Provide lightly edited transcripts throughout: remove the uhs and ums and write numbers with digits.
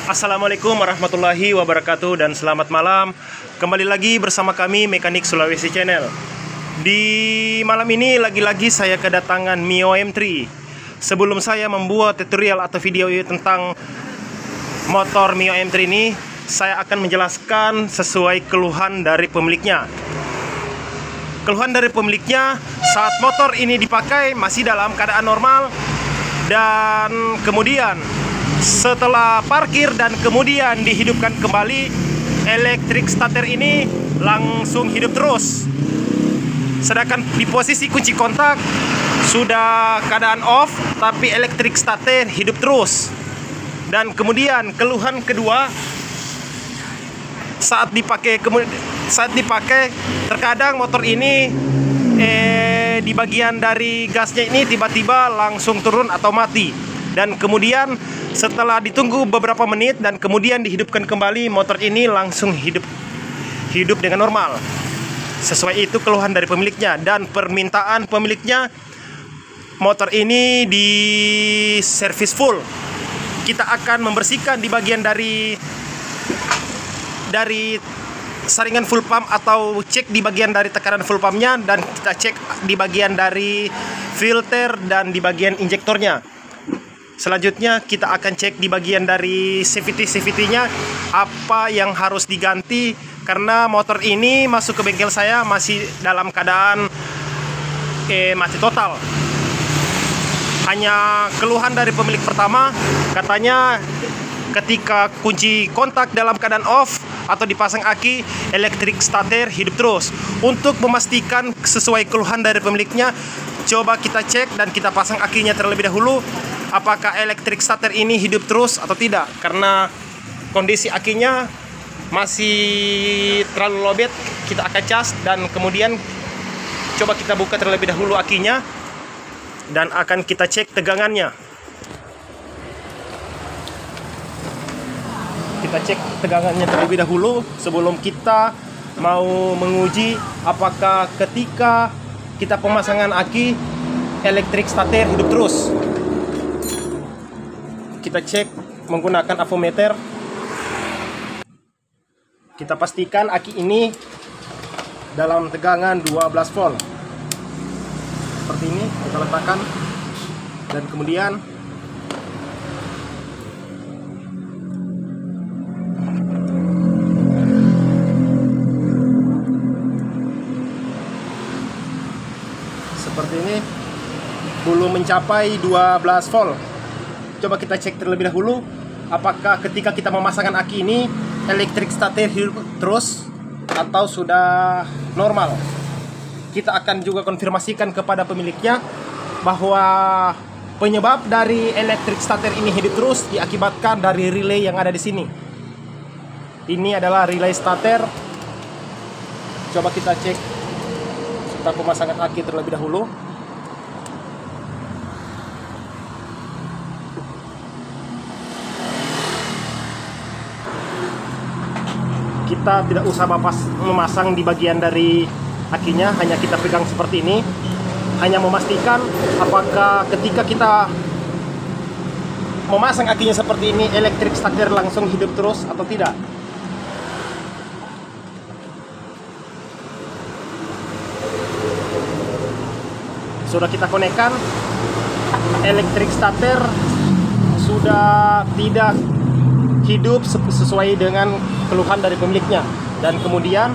Assalamualaikum warahmatullahi wabarakatuh dan selamat malam. Kembali lagi bersama kami Mekanik Sulawesi Channel. Di malam ini lagi-lagi saya kedatangan Mio M3. Sebelum saya membuat tutorial atau video tentang motor Mio M3 ini, saya akan menjelaskan sesuai keluhan dari pemiliknya. Keluhan dari pemiliknya saat motor ini dipakai masih dalam keadaan normal, dan kemudian setelah parkir dan kemudian dihidupkan kembali, elektrik starter ini langsung hidup terus. Sedangkan di posisi kunci kontak sudah keadaan off, tapi elektrik starter hidup terus. Dan kemudian keluhan kedua, saat dipakai terkadang motor ini di bagian dari gasnya ini tiba-tiba langsung turun atau mati. Dan kemudian setelah ditunggu beberapa menit dan kemudian dihidupkan kembali, motor ini langsung hidup dengan normal. Sesuai itu keluhan dari pemiliknya dan permintaan pemiliknya, motor ini di servis full. Kita akan membersihkan di bagian dari saringan full pump, atau cek di bagian dari tekanan full pumpnya, dan kita cek di bagian dari filter dan di bagian injektornya. Selanjutnya kita akan cek di bagian dari CVT-nya apa yang harus diganti, karena motor ini masuk ke bengkel saya masih dalam keadaan mati total. Hanya keluhan dari pemilik pertama, katanya ketika kunci kontak dalam keadaan off atau dipasang aki, elektrik starter hidup terus. Untuk memastikan sesuai keluhan dari pemiliknya, coba kita cek dan kita pasang akinya terlebih dahulu, apakah elektrik starter ini hidup terus atau tidak. Karena kondisi akinya masih terlalu lowbat, kita akan cas dan kemudian coba kita buka terlebih dahulu akinya dan akan kita cek tegangannya. Kita cek tegangannya terlebih dahulu sebelum kita mau menguji apakah ketika kita pemasangan aki elektrik starter hidup terus. Kita cek menggunakan avometer. Kita pastikan aki ini dalam tegangan 12 volt. Seperti ini kita letakkan, dan kemudian seperti ini, belum mencapai 12 volt. Coba kita cek terlebih dahulu apakah ketika kita memasangkan aki ini elektrik starter hidup terus atau sudah normal. Kita akan juga konfirmasikan kepada pemiliknya bahwa penyebab dari elektrik starter ini hidup terus diakibatkan dari relay yang ada di sini. Ini adalah relay starter. Coba kita cek kita pemasangan aki terlebih dahulu. Kita tidak usah memasang di bagian dari akinya, hanya kita pegang seperti ini, hanya memastikan apakah ketika kita memasang akinya seperti ini elektrik starter langsung hidup terus atau tidak. Sudah kita konekkan, elektrik starter sudah tidak hidup sesuai dengan keluhan dari pemiliknya. Dan kemudian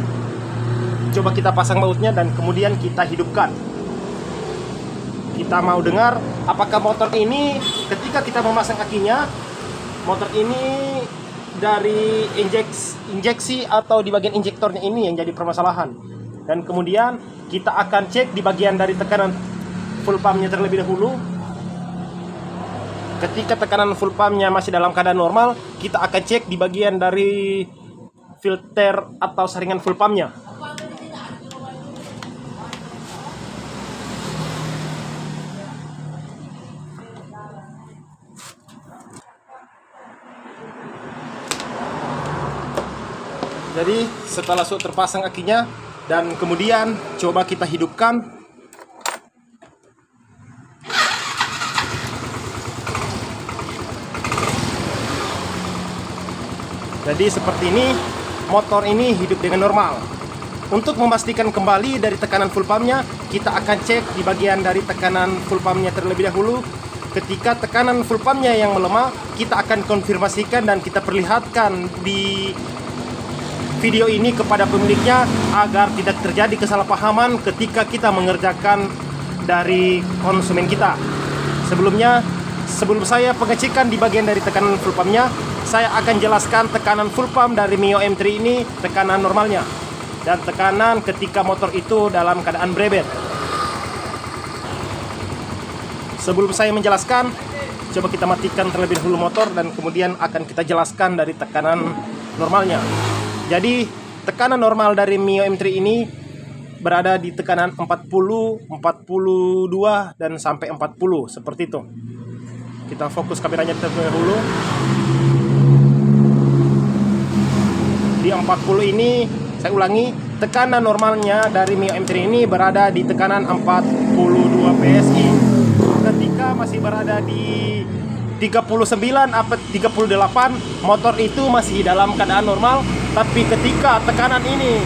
coba kita pasang bautnya dan kemudian kita hidupkan. Kita mau dengar apakah motor ini ketika kita memasang akinya, motor ini dari injeksi atau di bagian injektornya ini yang jadi permasalahan. Dan kemudian kita akan cek di bagian dari tekanan full pumpnya terlebih dahulu. Ketika tekanan full pumpnya masih dalam keadaan normal, kita akan cek di bagian dari filter atau saringan full pumpnya. Jadi setelah sudah terpasang akinya dan kemudian coba kita hidupkan. Jadi seperti ini, motor ini hidup dengan normal. Untuk memastikan kembali dari tekanan full pumpnya, kita akan cek di bagian dari tekanan full pumpnya terlebih dahulu. Ketika tekanan full pumpnya yang melemah, kita akan konfirmasikan dan kita perlihatkan di video ini kepada pemiliknya agar tidak terjadi kesalahpahaman ketika kita mengerjakan dari konsumen kita. Sebelum saya pengecekan di bagian dari tekanan full pumpnya, saya akan jelaskan tekanan full pump dari Mio M3 ini, tekanan normalnya dan tekanan ketika motor itu dalam keadaan brebet. Sebelum saya menjelaskan, coba kita matikan terlebih dahulu motor dan kemudian akan kita jelaskan dari tekanan normalnya. Jadi tekanan normal dari Mio M3 ini berada di tekanan 40, 42 dan sampai 40 seperti itu. Kita fokus kameranya terlebih dahulu. Di 40 ini, saya ulangi, tekanan normalnya dari Mio M3 ini berada di tekanan 42 PSI. Ketika masih berada di 39 atau 38, motor itu masih dalam keadaan normal. Tapi ketika tekanan ini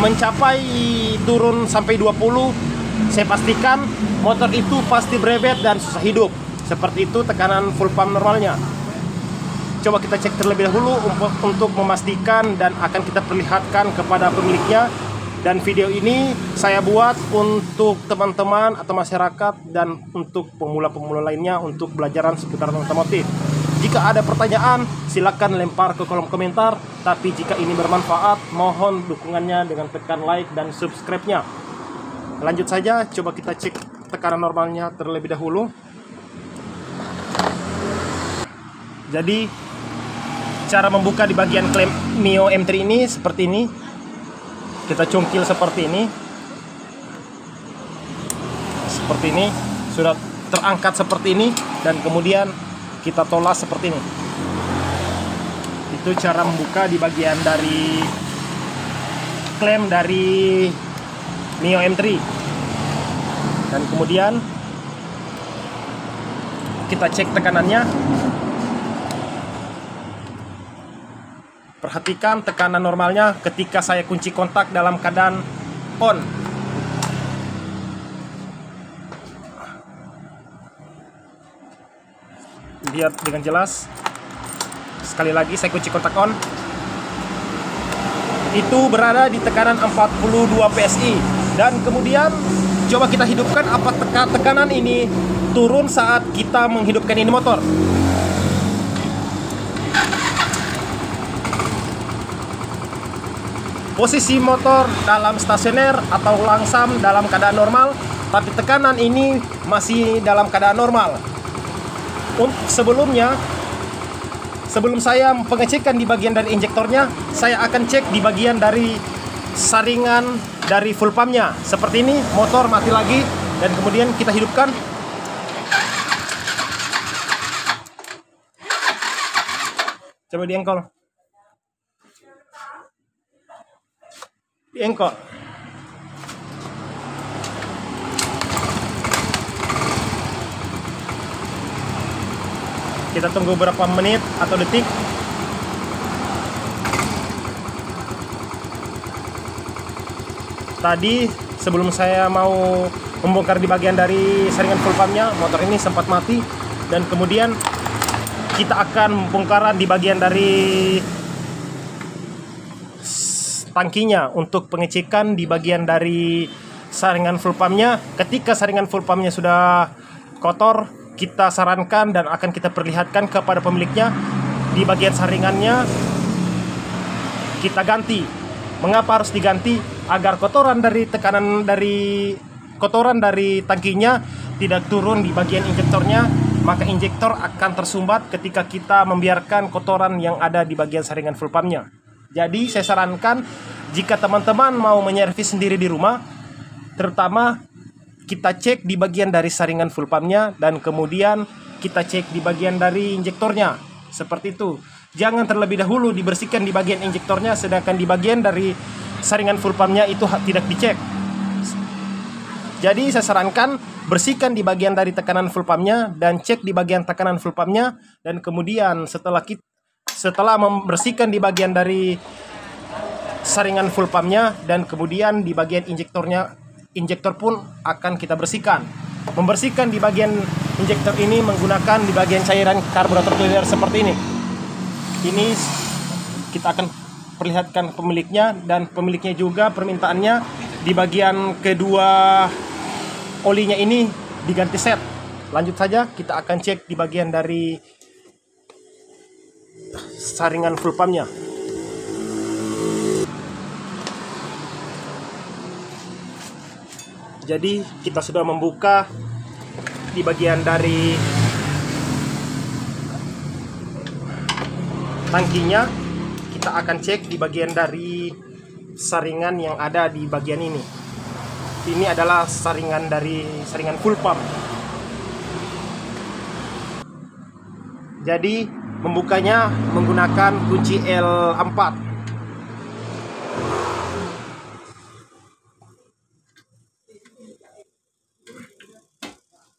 mencapai turun sampai 20, saya pastikan motor itu pasti brebet dan susah hidup. Seperti itu tekanan full pump normalnya. Coba kita cek terlebih dahulu untuk memastikan dan akan kita perlihatkan kepada pemiliknya. Dan video ini saya buat untuk teman-teman atau masyarakat dan untuk pemula-pemula lainnya untuk belajaran seputar otomotif. Jika ada pertanyaan, silakan lempar ke kolom komentar. Tapi jika ini bermanfaat, mohon dukungannya dengan tekan like dan subscribe-nya. Lanjut saja, coba kita cek tekanan normalnya terlebih dahulu. Jadi, cara membuka di bagian klem Mio M3 ini seperti ini. Kita cungkil seperti ini. Seperti ini, sudah terangkat seperti ini dan kemudian kita tolak seperti ini. Itu cara membuka di bagian dari klem dari Mio M3. Dan kemudian kita cek tekanannya. Perhatikan tekanan normalnya ketika saya kunci kontak dalam keadaan on. Lihat dengan jelas. Sekali lagi saya kunci kontak on. Itu berada di tekanan 42 PSI. Dan kemudian coba kita hidupkan apakah tekanan ini turun saat kita menghidupkan ini motor. Posisi motor dalam stasioner atau langsam dalam keadaan normal, tapi tekanan ini masih dalam keadaan normal. Sebelum saya pengecekan di bagian dari injektornya, saya akan cek di bagian dari saringan dari full pumpnya. Seperti ini, motor mati lagi dan kemudian kita hidupkan. Coba diengkol. Diengkol. Kita tunggu beberapa menit atau detik. Tadi sebelum saya mau membongkar di bagian dari saringan full pumpnya, motor ini sempat mati. Dan kemudian kita akan membongkaran di bagian dari tangkinya untuk pengecekan di bagian dari saringan full pumpnya. Ketika saringan full pumpnya sudah kotor, kita sarankan dan akan kita perlihatkan kepada pemiliknya di bagian saringannya kita ganti. Mengapa harus diganti? Agar kotoran dari tangkinya tidak turun di bagian injektornya, maka injektor akan tersumbat ketika kita membiarkan kotoran yang ada di bagian saringan full pumpnya. Jadi saya sarankan jika teman-teman mau menyervis sendiri di rumah, terutama kita cek di bagian dari saringan full pumpnya dan kemudian kita cek di bagian dari injektornya. Seperti itu. Jangan terlebih dahulu dibersihkan di bagian injektornya, sedangkan di bagian dari saringan full pumpnya itu tidak dicek. Jadi saya sarankan bersihkan di bagian dari tekanan full pumpnya dan cek di bagian tekanan full pumpnya. Dan kemudian setelah setelah membersihkan di bagian dari saringan full pumpnya dan kemudian di bagian injektor pun akan kita bersihkan. Membersihkan di bagian injektor ini menggunakan di bagian cairan karburator cleaner seperti ini. Ini kita akan perlihatkan pemiliknya, dan pemiliknya juga permintaannya di bagian kedua olinya ini diganti set. Lanjut saja, kita akan cek di bagian dari saringan full pumpnya. Jadi kita sudah membuka di bagian dari tangkinya. Kita akan cek di bagian dari saringan yang ada di bagian ini. Ini adalah saringan full pump. Jadi membukanya menggunakan kunci L4.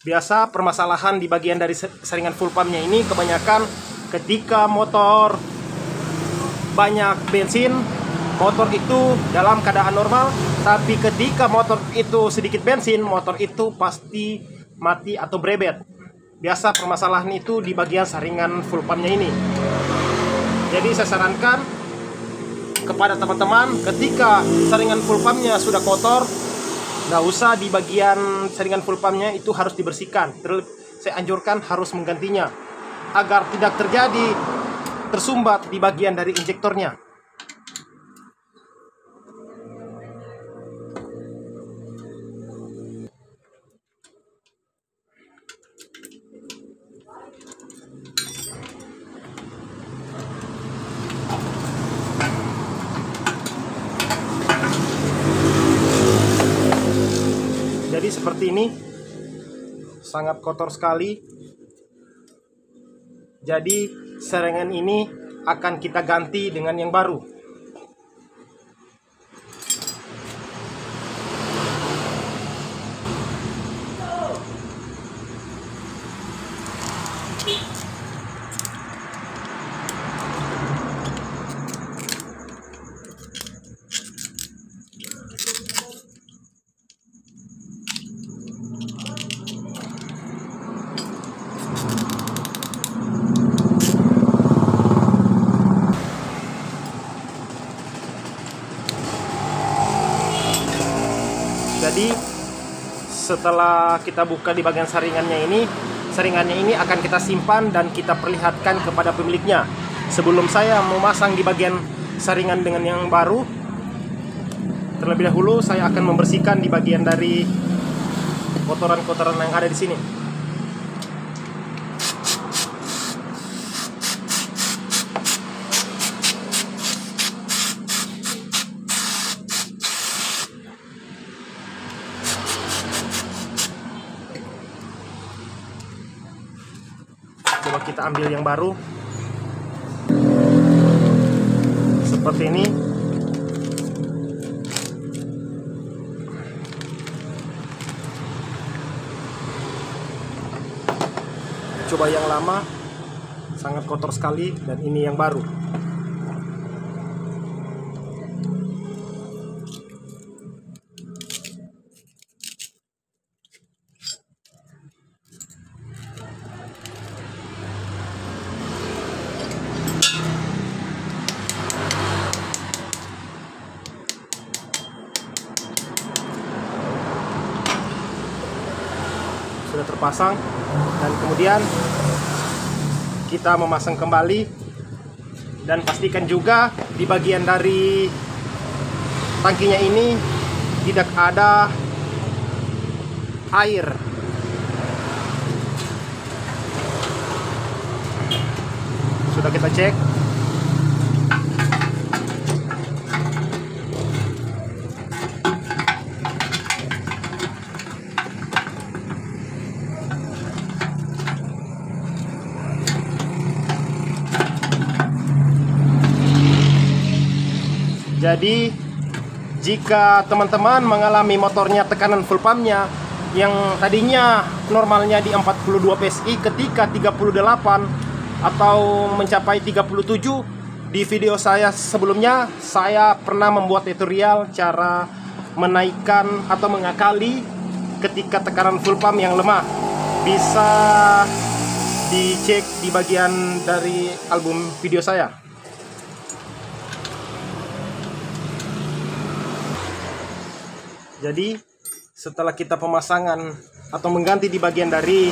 Biasa permasalahan di bagian dari saringan full pumpnya ini kebanyakan ketika motor banyak bensin, motor itu dalam keadaan normal, tapi ketika motor itu sedikit bensin, motor itu pasti mati atau berebet. Biasa permasalahan itu di bagian saringan full pumpnya ini. Jadi saya sarankan kepada teman-teman, ketika saringan full pumpnya sudah kotor, nggak usah di bagian saringan full pumpnya itu harus dibersihkan. Saya anjurkan harus menggantinya agar tidak terjadi tersumbat di bagian dari injektornya. Jadi seperti ini, sangat kotor sekali. Jadi saringan ini akan kita ganti dengan yang baru. Jadi setelah kita buka di bagian saringannya ini akan kita simpan dan kita perlihatkan kepada pemiliknya. Sebelum saya memasang di bagian saringan dengan yang baru, terlebih dahulu saya akan membersihkan di bagian dari kotoran-kotoran yang ada di sini. Coba kita ambil yang baru seperti ini. Coba yang lama, sangat kotor sekali, dan ini yang baru. Sudah terpasang, dan kemudian kita memasang kembali, dan pastikan juga di bagian dari tangkinya ini tidak ada air. Sudah kita cek. Jadi jika teman-teman mengalami motornya tekanan full pumpnya yang tadinya normalnya di 42 PSI, ketika 38 atau mencapai 37. Di video saya sebelumnya, saya pernah membuat tutorial cara menaikkan atau mengakali ketika tekanan full pump yang lemah. Bisa dicek di bagian dari album video saya. Jadi setelah kita pemasangan atau mengganti di bagian dari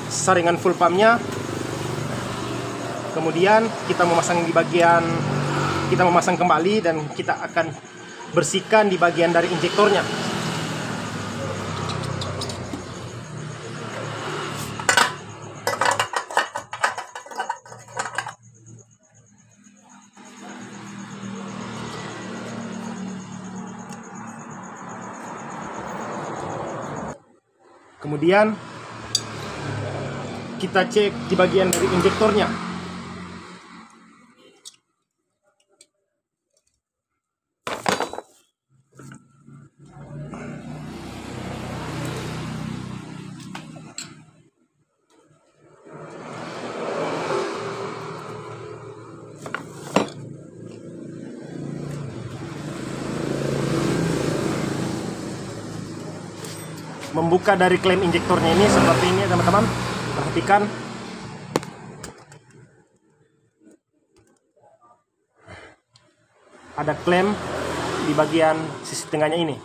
saringan full pumpnya, kemudian kita memasang kembali dan kita akan bersihkan di bagian dari injektornya. Kemudian kita cek di bagian dari injektornya. Membuka dari klem injektornya ini seperti ini, teman-teman. Perhatikan. Ada klem di bagian sisi tengahnya ini.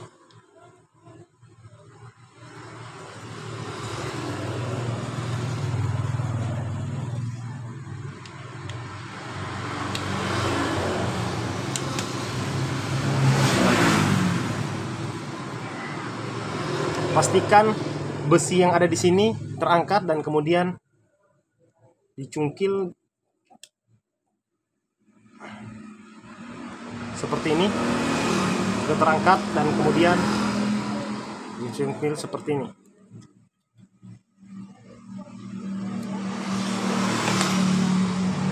Pastikan besi yang ada di sini terangkat dan kemudian dicungkil seperti ini. Sudah terangkat dan kemudian dicungkil seperti ini.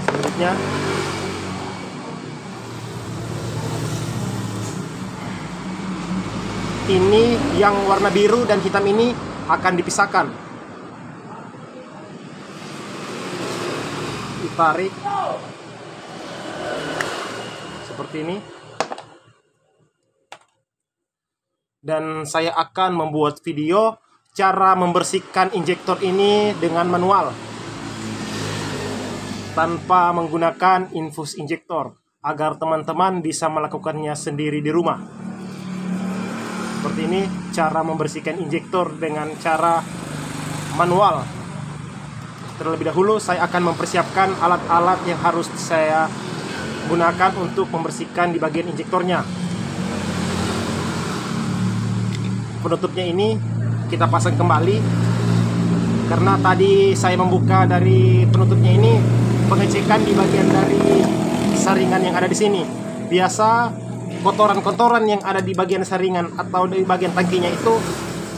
Selanjutnya ini yang warna biru dan hitam ini akan dipisahkan. Ditarik seperti ini. Dan saya akan membuat video cara membersihkan injektor ini dengan manual tanpa menggunakan infus injektor, agar teman-teman bisa melakukannya sendiri di rumah. Seperti ini cara membersihkan injektor dengan cara manual. Terlebih dahulu saya akan mempersiapkan alat-alat yang harus saya gunakan untuk membersihkan di bagian injektornya. Penutupnya ini kita pasang kembali, karena tadi saya membuka dari penutupnya ini, pengecekan di bagian dari saringan yang ada di sini. Biasa kotoran-kotoran yang ada di bagian saringan atau di bagian tangkinya itu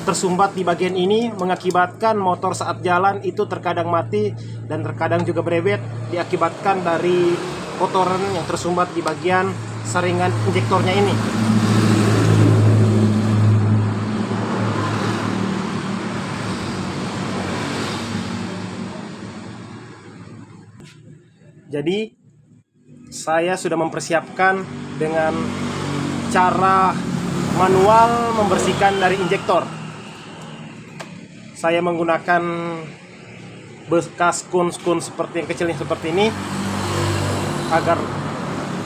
tersumbat di bagian ini, mengakibatkan motor saat jalan itu terkadang mati dan terkadang juga berebet, diakibatkan dari kotoran yang tersumbat di bagian saringan injektornya ini. Jadi saya sudah mempersiapkan dengan cara manual membersihkan dari injektor. Saya menggunakan bekas skun seperti yang kecilnya seperti ini, agar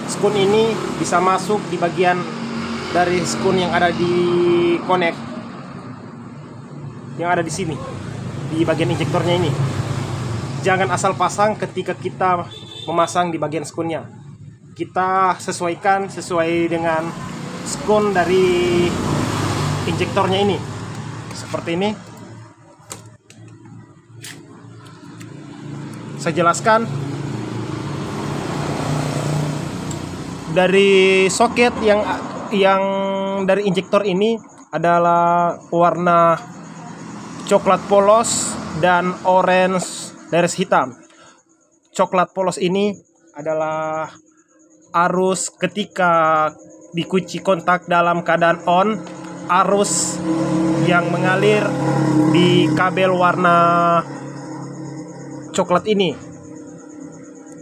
skun ini bisa masuk di bagian dari skun yang ada di connect, yang ada di sini di bagian injektornya ini. Jangan asal pasang ketika kita memasang di bagian skunnya. Kita sesuaikan sesuai dengan skun dari injektornya ini. Seperti ini. Saya jelaskan. Dari soket yang dari injektor ini adalah warna coklat polos dan orange garis hitam. Coklat polos ini adalah arus ketika dikunci kontak dalam keadaan on, arus yang mengalir di kabel warna coklat ini.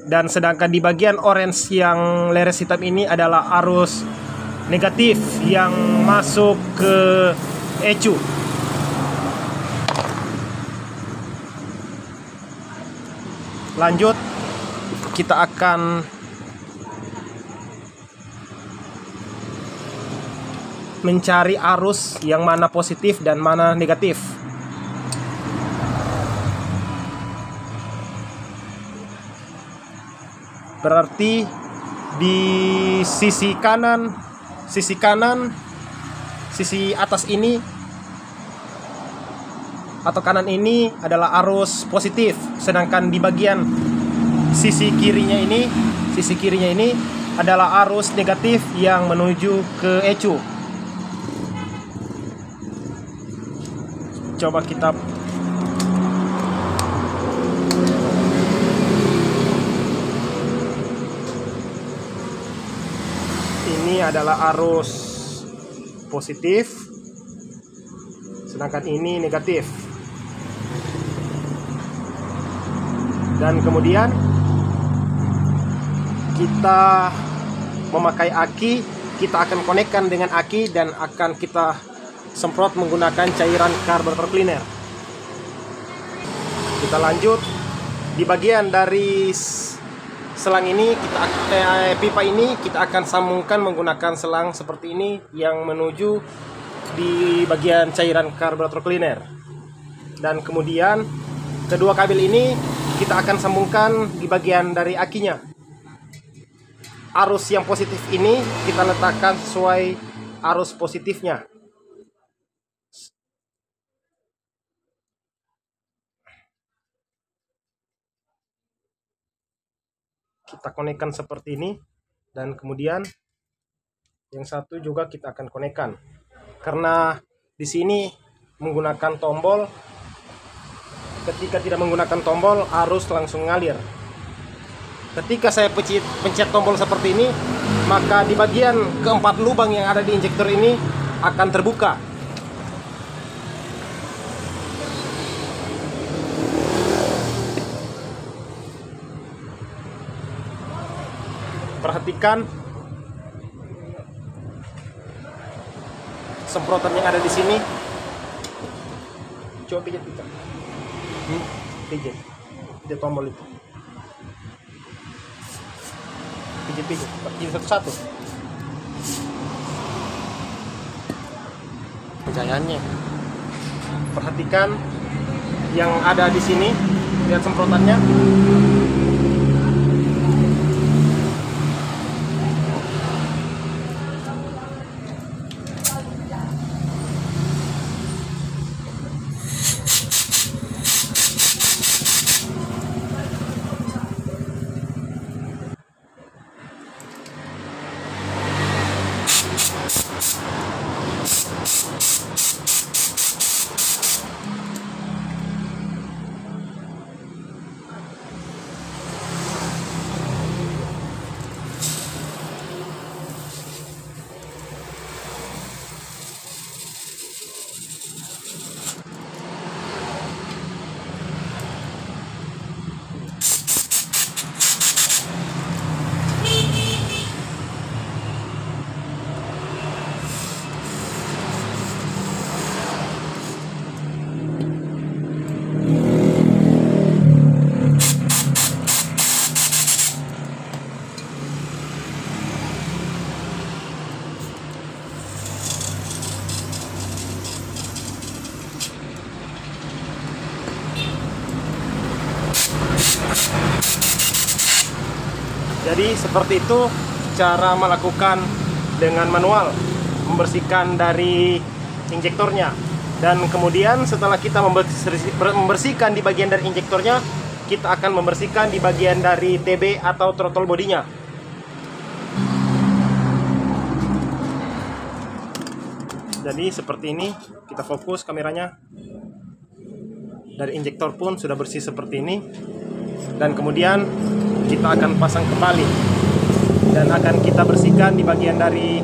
Dan sedangkan di bagian orange yang leres hitam ini adalah arus negatif yang masuk ke ECU. Lanjut, kita akan mencari arus yang mana positif dan mana negatif. Berarti di sisi kanan, sisi atas ini atau kanan ini adalah arus positif, sedangkan di bagian sisi kirinya ini adalah arus negatif yang menuju ke ECU. Coba kita ini adalah arus positif, sedangkan ini negatif. Dan kemudian kita memakai aki, kita akan konekkan dengan aki dan akan kita semprot menggunakan cairan karburator cleaner. Kita lanjut di bagian dari selang ini, pipa ini kita akan sambungkan menggunakan selang seperti ini yang menuju di bagian cairan karburator cleaner. Dan kemudian kedua kabel ini kita akan sambungkan di bagian dari akinya. Arus yang positif ini kita letakkan sesuai arus positifnya. Kita konekkan seperti ini, dan kemudian yang satu juga kita akan konekkan. Karena di sini menggunakan tombol, ketika tidak menggunakan tombol arus langsung ngalir. Ketika saya pencet tombol seperti ini, maka di bagian keempat lubang yang ada di injektor ini akan terbuka. Perhatikan semprotan yang ada di sini. Coba pijat kita. Pijat tombol itu. Pijat satu-satu. Pencahayaannya. Perhatikan yang ada di sini. Lihat semprotannya. Jadi seperti itu cara melakukan dengan manual, membersihkan dari injektornya. Dan kemudian setelah kita membersihkan di bagian dari injektornya, kita akan membersihkan di bagian dari TB atau throttle bodinya. Jadi seperti ini, kita fokus kameranya. Dari injektor pun sudah bersih seperti ini. Dan kemudian kita akan pasang kembali dan akan kita bersihkan di bagian dari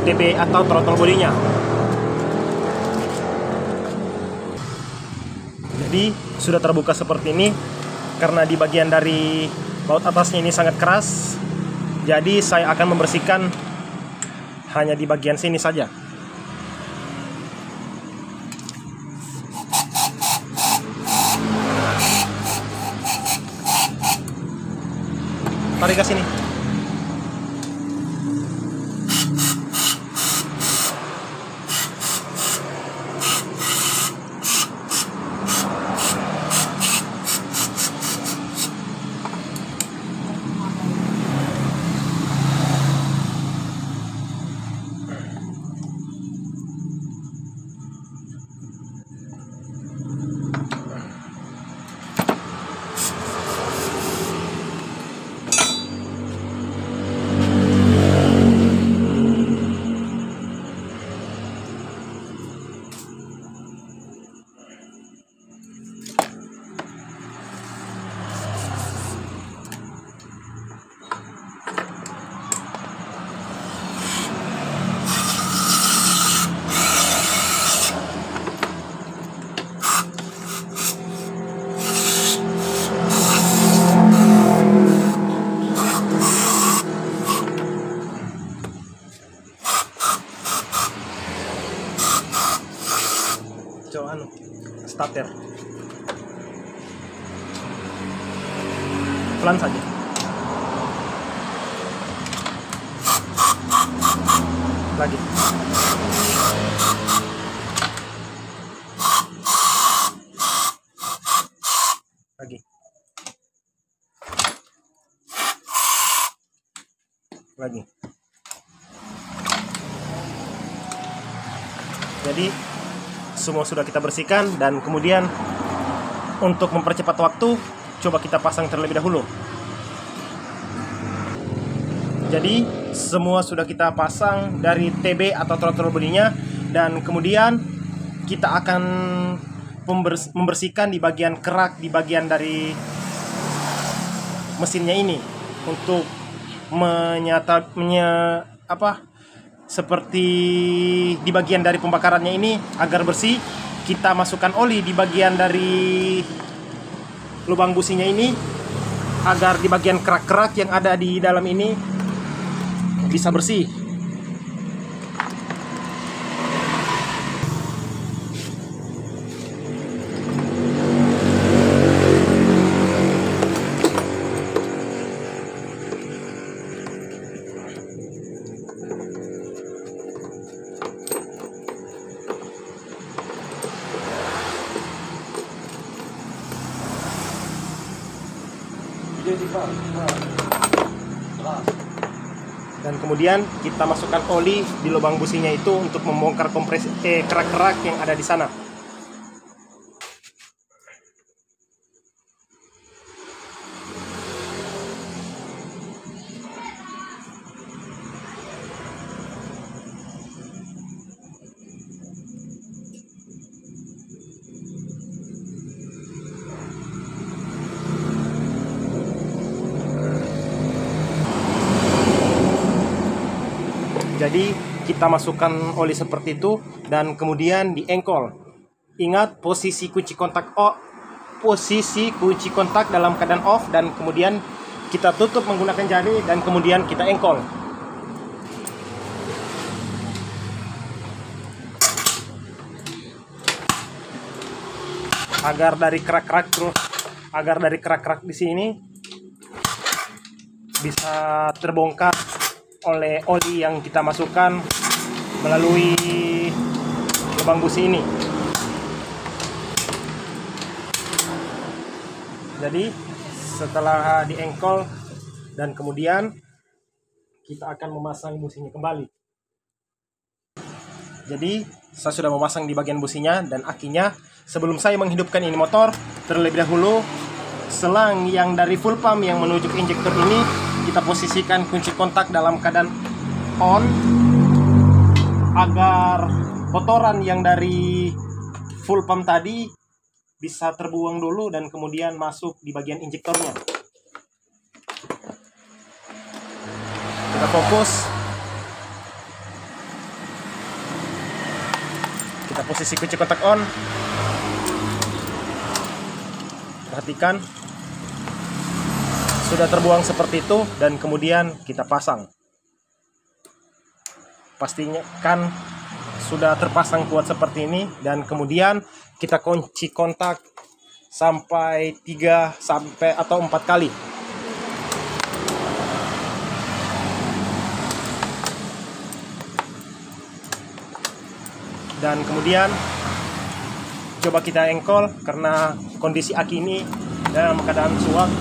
TB atau throttle bodinya. Jadi sudah terbuka seperti ini karena di bagian dari Baut atasnya ini sangat keras, jadi saya akan membersihkan hanya di bagian sini saja. Tarik ke sini. Starter pelan saja. Lagi. Lagi. Lagi. Jadi semua sudah kita bersihkan, dan kemudian untuk mempercepat waktu, coba kita pasang terlebih dahulu. Jadi semua sudah kita pasang dari TB atau throttle bodinya, dan kemudian kita akan membersihkan di bagian kerak di bagian dari mesinnya ini untuk seperti di bagian dari pembakarannya ini agar bersih. Kita masukkan oli di bagian dari lubang businya ini agar di bagian kerak-kerak yang ada di dalam ini bisa bersih. Dan kemudian kita masukkan oli di lubang businya itu untuk membongkar kerak-kerak yang ada di sana. Jadi kita masukkan oli seperti itu dan kemudian diengkol. Ingat posisi kunci kontak dalam keadaan off, dan kemudian kita tutup menggunakan jari dan kemudian kita engkol. Agar dari kerak-kerak di sini bisa terbongkar oleh oli yang kita masukkan melalui lubang busi ini. Jadi setelah diengkol dan kemudian kita akan memasang businya kembali. Jadi saya sudah memasang di bagian businya dan akinya. Sebelum saya menghidupkan ini motor, terlebih dahulu selang yang dari full pump yang menuju ke injektor ini kita posisikan kunci kontak dalam keadaan on agar kotoran yang dari full pump tadi bisa terbuang dulu dan kemudian masuk di bagian injektornya. Kita fokus. Kita posisi kunci kontak on. Perhatikan sudah terbuang seperti itu, dan kemudian kita pasang. Pastinya kan sudah terpasang kuat seperti ini, dan kemudian kita kunci kontak sampai 3 sampai atau 4 kali. Dan kemudian coba kita engkol karena kondisi aki ini dalam keadaan suap.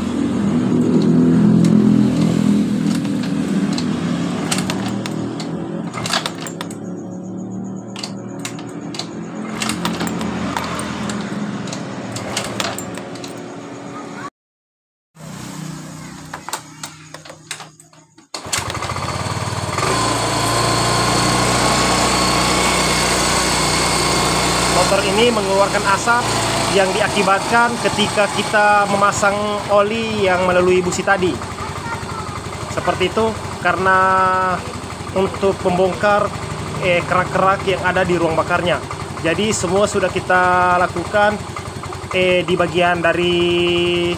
Motor ini mengeluarkan asap yang diakibatkan ketika kita memasang oli yang melalui busi tadi. Seperti itu karena untuk membongkar kerak-kerak yang ada di ruang bakarnya. Jadi semua sudah kita lakukan di bagian dari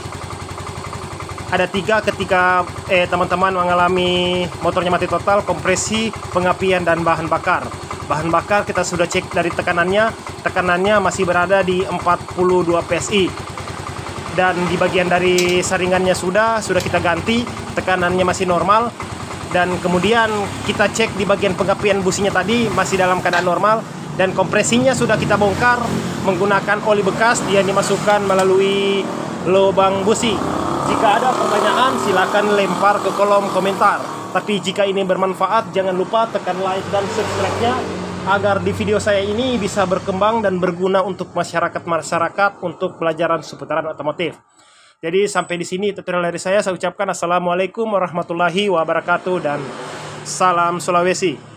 ada 3 ketika teman-teman mengalami motornya mati total, kompresi, pengapian, dan bahan bakar. Bahan bakar kita sudah cek dari tekanannya masih berada di 42 PSI. Dan di bagian dari saringannya sudah kita ganti, tekanannya masih normal. Dan kemudian kita cek di bagian pengapian businya tadi masih dalam keadaan normal. Dan kompresinya sudah kita bongkar menggunakan oli bekas yang dimasukkan melalui lubang busi. Jika ada pertanyaan silakan lempar ke kolom komentar. Tapi jika ini bermanfaat, jangan lupa tekan like dan subscribe-nya agar di video saya ini bisa berkembang dan berguna untuk masyarakat untuk pelajaran seputaran otomotif. Jadi sampai di sini tutorial dari saya ucapkan assalamualaikum warahmatullahi wabarakatuh dan salam Sulawesi.